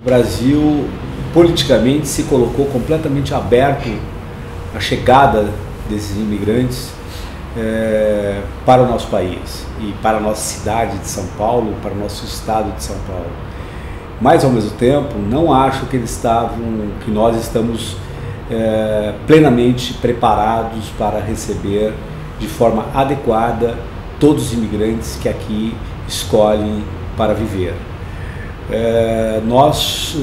O Brasil, politicamente, se colocou completamente aberto à chegada desses imigrantes para o nosso país e para a nossa cidade de São Paulo, para o nosso estado de São Paulo. Mas, ao mesmo tempo, não acho que nós estamos plenamente preparados para receber de forma adequada todos os imigrantes que aqui escolhem para viver. Nós,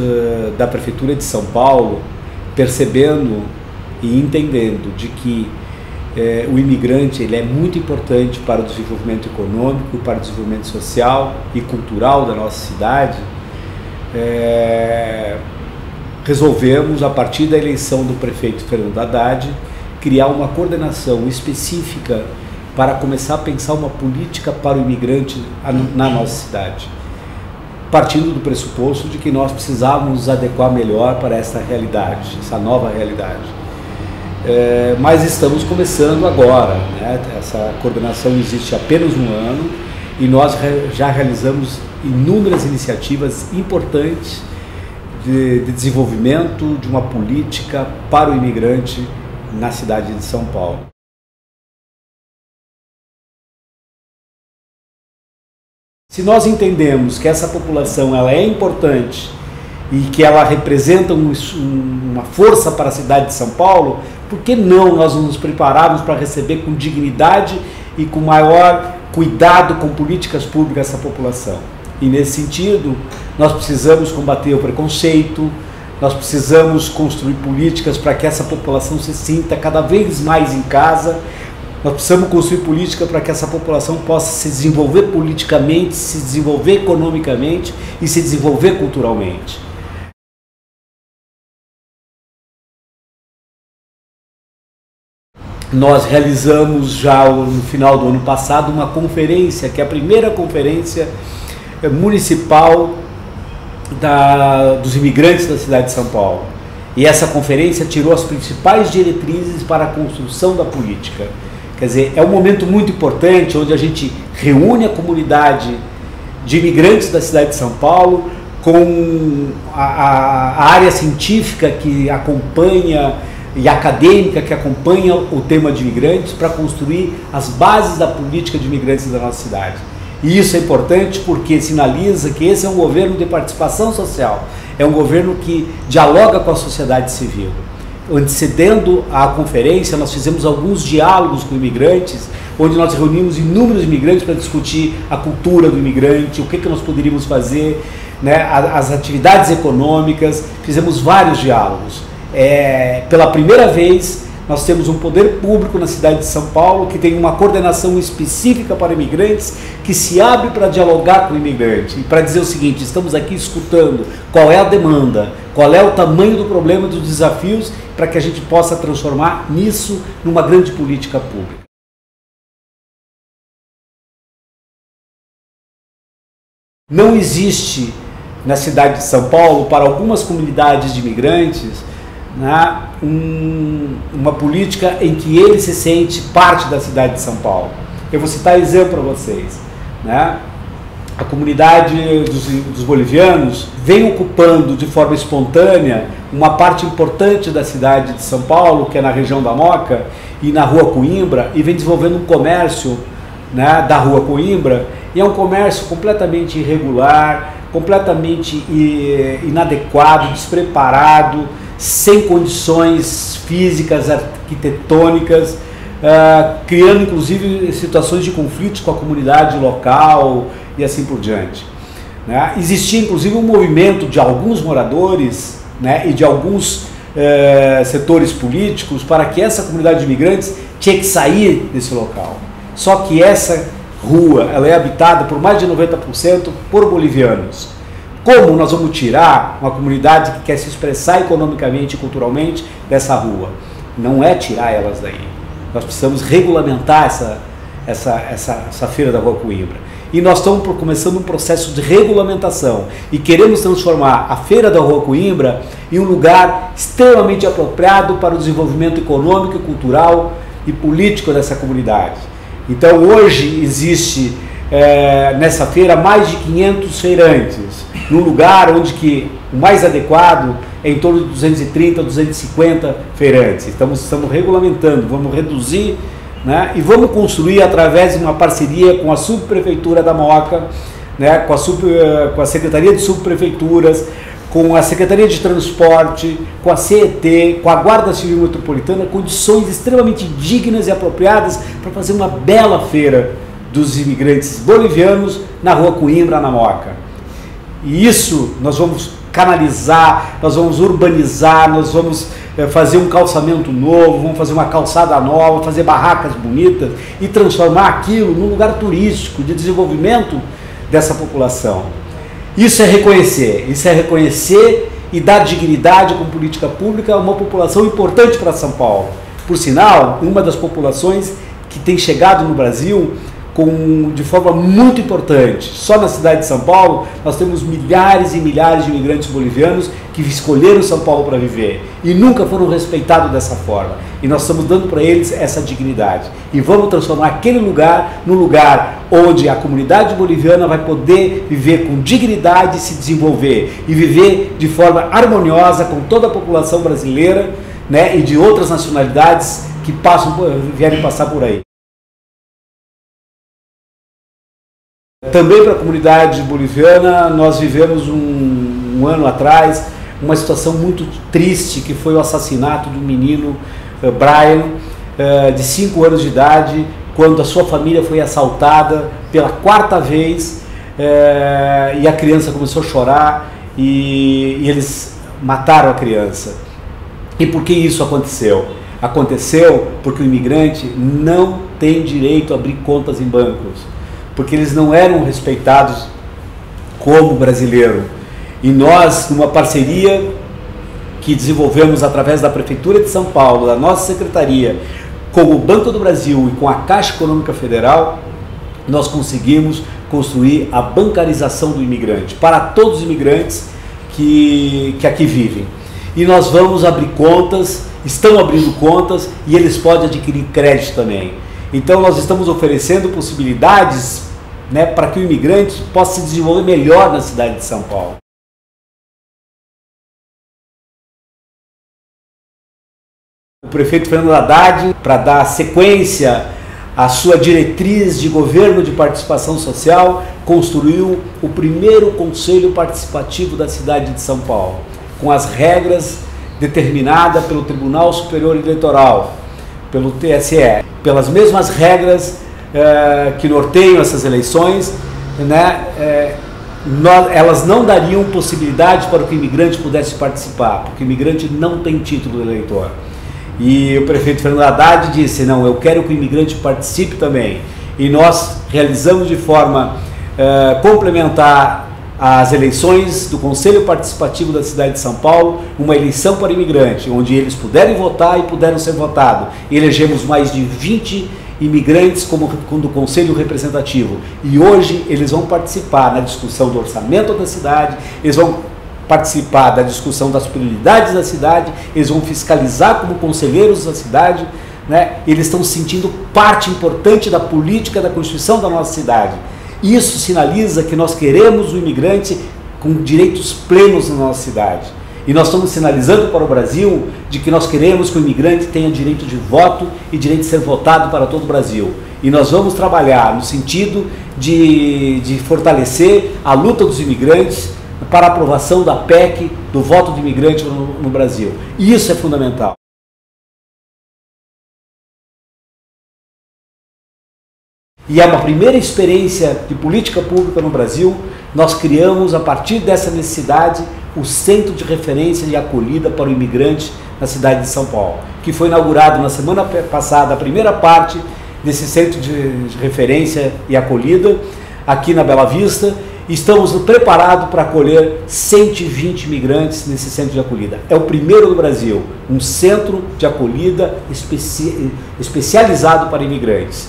da Prefeitura de São Paulo, percebendo e entendendo de que o imigrante ele é muito importante para o desenvolvimento econômico, para o desenvolvimento social e cultural da nossa cidade, resolvemos, a partir da eleição do prefeito Fernando Haddad, criar uma coordenação específica para começar a pensar uma política para o imigrante na nossa cidade, partindo do pressuposto de que nós precisávamos nos adequar melhor para essa realidade, essa nova realidade. Mas estamos começando agora, né? Essa coordenação existe há apenas um ano e nós já realizamos inúmeras iniciativas importantes de desenvolvimento de uma política para o imigrante na cidade de São Paulo. Se nós entendemos que essa população ela é importante e que ela representa uma força para a cidade de São Paulo, por que não nós nos prepararmos para receber com dignidade e com maior cuidado com políticas públicas essa população? E nesse sentido, nós precisamos combater o preconceito, nós precisamos construir políticas para que essa população se sinta cada vez mais em casa. Nós precisamos construir política para que essa população possa se desenvolver politicamente, se desenvolver economicamente e se desenvolver culturalmente. Nós realizamos já no final do ano passado uma conferência, que é a primeira conferência municipal dos imigrantes da cidade de São Paulo. E essa conferência tirou as principais diretrizes para a construção da política. Quer dizer, é um momento muito importante onde a gente reúne a comunidade de imigrantes da cidade de São Paulo com a área científica que acompanha e acadêmica que acompanha o tema de imigrantes para construir as bases da política de imigrantes da nossa cidade. E isso é importante porque sinaliza que esse é um governo de participação social, é um governo que dialoga com a sociedade civil. Antecedendo a conferência, nós fizemos alguns diálogos com imigrantes, onde nós reunimos inúmeros imigrantes para discutir a cultura do imigrante, o que nós poderíamos fazer, né, as atividades econômicas, fizemos vários diálogos. Pela primeira vez, nós temos um poder público na cidade de São Paulo que tem uma coordenação específica para imigrantes, que se abre para dialogar com o imigrante e para dizer o seguinte: estamos aqui escutando qual é a demanda, qual é o tamanho do problema, dos desafios, para que a gente possa transformar nisso numa grande política pública. Não existe na cidade de São Paulo, para algumas comunidades de imigrantes, né, uma política em que ele se sente parte da cidade de São Paulo. Eu vou citar exemplo para vocês, né? A comunidade dos bolivianos vem ocupando de forma espontânea uma parte importante da cidade de São Paulo, que é na região da Moca e na Rua Coimbra, e vem desenvolvendo um comércio, né, da Rua Coimbra, e é um comércio completamente irregular, completamente inadequado, despreparado, sem condições físicas, arquitetônicas, criando inclusive situações de conflitos com a comunidade local e assim por diante. Né? Existia inclusive um movimento de alguns moradores, né, e de alguns setores políticos para que essa comunidade de imigrantes tinha que sair desse local. Só que essa rua ela é habitada por mais de 90% por bolivianos. Como nós vamos tirar uma comunidade que quer se expressar economicamente e culturalmente dessa rua? Não é tirar elas daí. Nós precisamos regulamentar essa feira da Rua Coimbra. E nós estamos começando um processo de regulamentação e queremos transformar a feira da Rua Coimbra em um lugar extremamente apropriado para o desenvolvimento econômico, cultural e político dessa comunidade. Então hoje existe nessa feira mais de 500 feirantes, num lugar onde que o mais adequado é em torno de 230, 250 feirantes. Estamos regulamentando, vamos reduzir, né, e vamos construir através de uma parceria com a Subprefeitura da Moca, né, com a Secretaria de Subprefeituras, com a Secretaria de Transporte, com a CET, com a Guarda Civil Metropolitana, condições extremamente dignas e apropriadas para fazer uma bela feira dos imigrantes bolivianos na Rua Coimbra, na Moca. E isso nós vamos canalizar, nós vamos urbanizar, nós vamos fazer um calçamento novo, vamos fazer uma calçada nova, fazer barracas bonitas e transformar aquilo num lugar turístico de desenvolvimento dessa população. Isso é reconhecer e dar dignidade com política pública a uma população importante para São Paulo. Por sinal, uma das populações que tem chegado no Brasil de forma muito importante. Só na cidade de São Paulo nós temos milhares e milhares de imigrantes bolivianos que escolheram São Paulo para viver e nunca foram respeitados dessa forma. E nós estamos dando para eles essa dignidade. E vamos transformar aquele lugar num lugar onde a comunidade boliviana vai poder viver com dignidade, se desenvolver e viver de forma harmoniosa com toda a população brasileira, né, e de outras nacionalidades que vierem passar por aí. Também para a comunidade boliviana, nós vivemos um ano atrás uma situação muito triste, que foi o assassinato do menino Brian, de 5 anos de idade, quando a sua família foi assaltada pela 4ª vez, e a criança começou a chorar e eles mataram a criança. E por que isso aconteceu? Aconteceu porque o imigrante não tem direito a abrir contas em bancos, porque eles não eram respeitados como brasileiro. E nós, numa parceria que desenvolvemos através da Prefeitura de São Paulo, da nossa Secretaria, com o Banco do Brasil e com a Caixa Econômica Federal, nós conseguimos construir a bancarização do imigrante, para todos os imigrantes que aqui vivem. E nós vamos abrir contas, estão abrindo contas, e eles podem adquirir crédito também. Então nós estamos oferecendo possibilidades, né, para que o imigrante possa se desenvolver melhor na cidade de São Paulo. O prefeito Fernando Haddad, para dar sequência à sua diretriz de governo de participação social, construiu o primeiro Conselho Participativo da cidade de São Paulo, com as regras determinadas pelo Tribunal Superior Eleitoral, pelo TSE, pelas mesmas regras que norteiam essas eleições, né, elas não dariam possibilidade para que o imigrante pudesse participar, porque o imigrante não tem título de eleitor. E o prefeito Fernando Haddad disse: não, eu quero que o imigrante participe também. E nós realizamos de forma complementar às eleições do Conselho Participativo da cidade de São Paulo, uma eleição para imigrante, onde eles puderam votar e puderam ser votados. E elegemos mais de 20 imigrantes como do Conselho Representativo. E hoje eles vão participar na discussão do orçamento da cidade, eles vão participar da discussão das prioridades da cidade, eles vão fiscalizar como conselheiros da cidade, né? Eles estão se sentindo parte importante da política da Constituição da nossa cidade. Isso sinaliza que nós queremos o imigrante com direitos plenos na nossa cidade. E nós estamos sinalizando para o Brasil de que nós queremos que o imigrante tenha direito de voto e direito de ser votado para todo o Brasil. E nós vamos trabalhar no sentido de fortalecer a luta dos imigrantes para a aprovação da PEC do voto do imigrante no Brasil. E isso é fundamental. E é uma primeira experiência de política pública no Brasil. Nós criamos, a partir dessa necessidade, o Centro de Referência e Acolhida para o Imigrante na cidade de São Paulo, que foi inaugurado na semana passada, a primeira parte desse Centro de Referência e Acolhida, aqui na Bela Vista. Estamos preparados para acolher 120 imigrantes nesse centro de acolhida. É o primeiro do Brasil, um centro de acolhida especializado para imigrantes.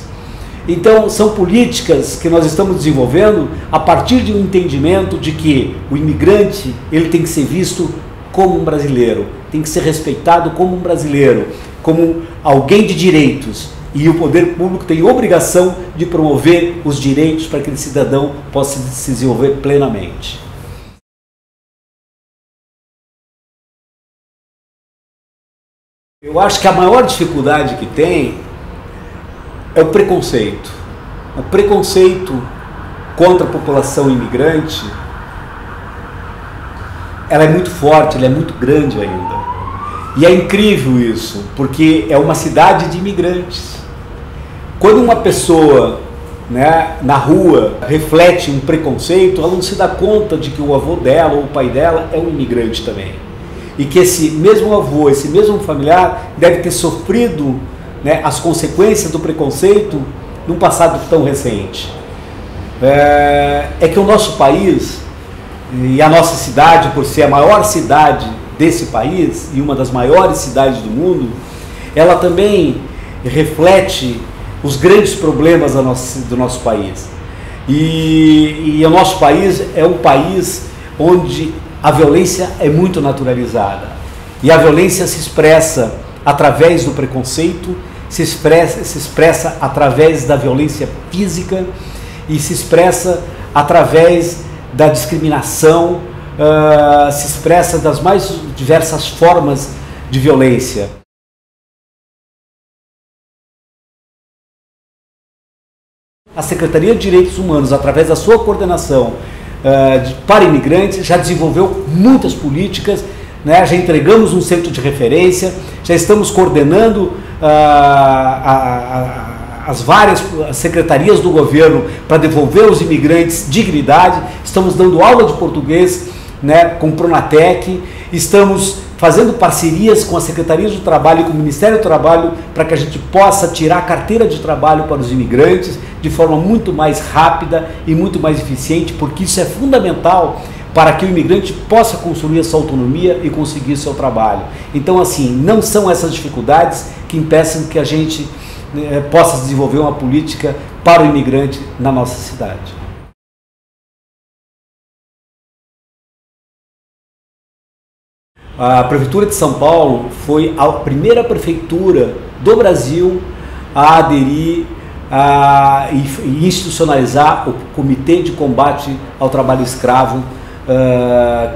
Então, são políticas que nós estamos desenvolvendo a partir de um entendimento de que o imigrante ele tem que ser visto como um brasileiro, tem que ser respeitado como um brasileiro, como alguém de direitos. E o poder público tem obrigação de promover os direitos para que aquele cidadão possa se desenvolver plenamente. Eu acho que a maior dificuldade que tem é o preconceito. O preconceito contra a população imigrante, ela é muito forte, ela é muito grande ainda. E é incrível isso, porque é uma cidade de imigrantes. Quando uma pessoa, né, na rua reflete um preconceito, ela não se dá conta de que o avô dela ou o pai dela é um imigrante também. E que esse mesmo avô, esse mesmo familiar deve ter sofrido, né, as consequências do preconceito num passado tão recente. É que o nosso país e a nossa cidade, por ser a maior cidade desse país e uma das maiores cidades do mundo, ela também reflete os grandes problemas do nosso país. E o nosso país é um país onde a violência é muito naturalizada. E a violência se expressa através do preconceito, se expressa através da violência física e se expressa através da discriminação, se expressa das mais diversas formas de violência. A Secretaria de Direitos Humanos, através da sua coordenação para imigrantes, já desenvolveu muitas políticas, né? Já entregamos um centro de referência, já estamos coordenando as várias secretarias do governo para devolver aos imigrantes dignidade, estamos dando aula de português, né, com o Pronatec, estamos fazendo parcerias com a Secretaria do Trabalho e com o Ministério do Trabalho para que a gente possa tirar a carteira de trabalho para os imigrantes de forma muito mais rápida e muito mais eficiente, porque isso é fundamental para que o imigrante possa construir a sua autonomia e conseguir seu trabalho. Então, assim, não são essas dificuldades que impeçam que a gente possa desenvolver uma política para o imigrante na nossa cidade. A Prefeitura de São Paulo foi a primeira prefeitura do Brasil a aderir e institucionalizar o Comitê de Combate ao Trabalho Escravo,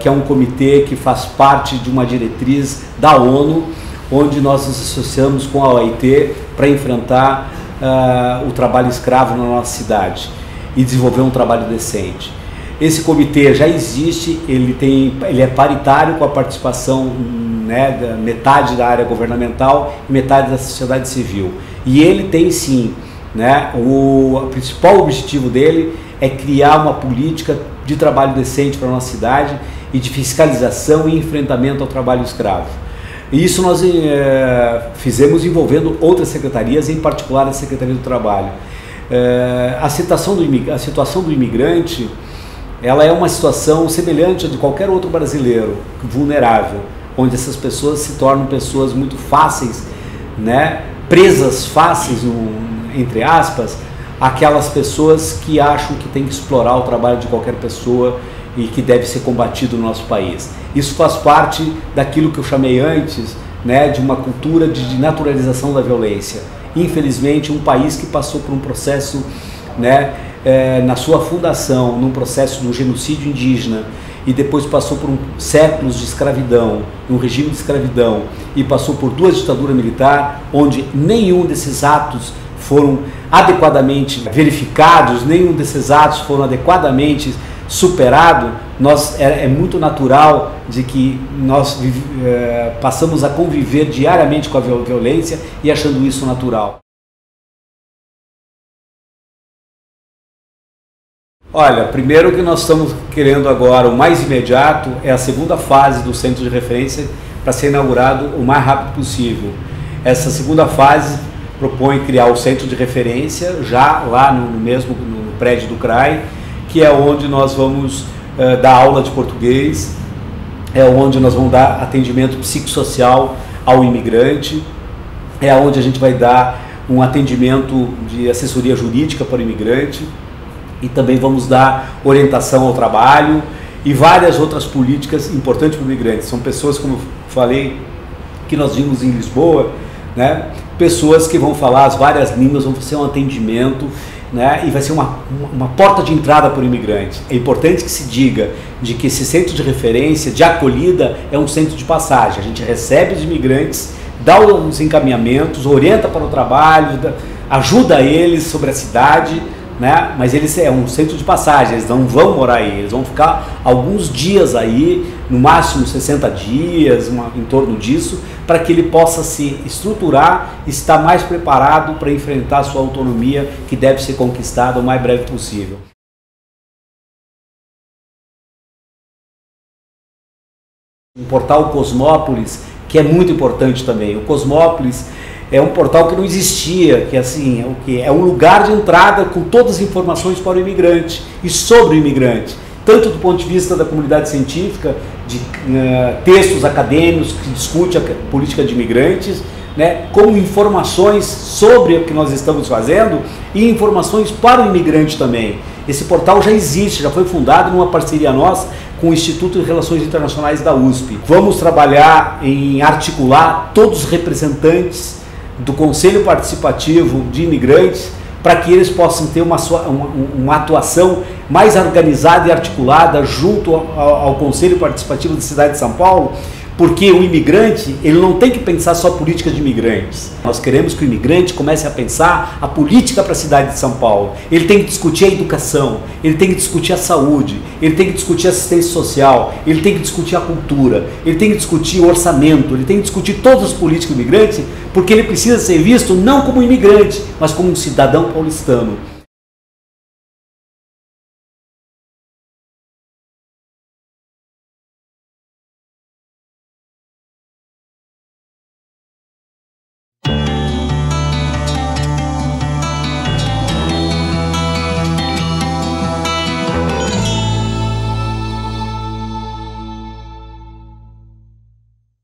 que é um comitê que faz parte de uma diretriz da ONU, onde nós nos associamos com a OIT para enfrentar o trabalho escravo na nossa cidade e desenvolver um trabalho decente. Esse comitê já existe, ele é paritário, com a participação, né, da metade da área governamental e metade da sociedade civil. E ele tem sim, né, o principal objetivo dele é criar uma política de trabalho decente para a nossa cidade e de fiscalização e enfrentamento ao trabalho escravo. E isso nós fizemos envolvendo outras secretarias, em particular a Secretaria do Trabalho. A situação do imigrante, ela é uma situação semelhante a de qualquer outro brasileiro vulnerável, onde essas pessoas se tornam pessoas muito fáceis, né, presas fáceis, entre aspas, aquelas pessoas que acham que tem que explorar o trabalho de qualquer pessoa e que deve ser combatido no nosso país. Isso faz parte daquilo que eu chamei antes, né, de uma cultura de naturalização da violência. Infelizmente, um país que passou por um processo, né, na sua fundação, num processo de um genocídio indígena, e depois passou por séculos de escravidão, um regime de escravidão, e passou por 2 ditaduras militares, onde nenhum desses atos foram adequadamente verificados, nenhum desses atos foram adequadamente superados, é muito natural de que nós passamos a conviver diariamente com a violência e achando isso natural. Olha, primeiro que nós estamos querendo agora, o mais imediato, é a segunda fase do centro de referência para ser inaugurado o mais rápido possível. Essa segunda fase propõe criar o centro de referência já lá no prédio do CRAI, que é onde nós vamos dar aula de português, é onde nós vamos dar atendimento psicossocial ao imigrante, é onde a gente vai dar um atendimento de assessoria jurídica para o imigrante, e também vamos dar orientação ao trabalho e várias outras políticas importantes para o imigrante. São pessoas, como eu falei, que nós vimos em Lisboa, né, pessoas que vão falar as várias línguas, vão ser um atendimento, né, e vai ser uma porta de entrada para o imigrante. É importante que se diga de que esse centro de referência, de acolhida, é um centro de passagem. A gente recebe os imigrantes, dá os encaminhamentos, orienta para o trabalho, ajuda eles sobre a cidade, né? Mas eles é um centro de passagem, eles não vão morar aí, eles vão ficar alguns dias aí, no máximo 60 dias, em torno disso, para que ele possa se estruturar e estar mais preparado para enfrentar a sua autonomia, que deve ser conquistada o mais breve possível. Um portal Cosmópolis, que é muito importante também. O Cosmópolis é um portal que não existia, que assim, é um lugar de entrada com todas as informações para o imigrante e sobre o imigrante, tanto do ponto de vista da comunidade científica, de textos acadêmicos que discutem a política de imigrantes, né, como informações sobre o que nós estamos fazendo e informações para o imigrante também. Esse portal já existe, já foi fundado numa parceria nossa com o Instituto de Relações Internacionais da USP. Vamos trabalhar em articular todos os representantes do Conselho Participativo de Imigrantes para que eles possam ter uma atuação mais organizada e articulada junto ao Conselho Participativo da cidade de São Paulo, porque o imigrante, ele não tem que pensar só política de imigrantes. Nós queremos que o imigrante comece a pensar a política para a cidade de São Paulo. Ele tem que discutir a educação, ele tem que discutir a saúde, ele tem que discutir a assistência social, ele tem que discutir a cultura, ele tem que discutir o orçamento, ele tem que discutir todas as políticas do imigrante, porque ele precisa ser visto não como imigrante, mas como um cidadão paulistano.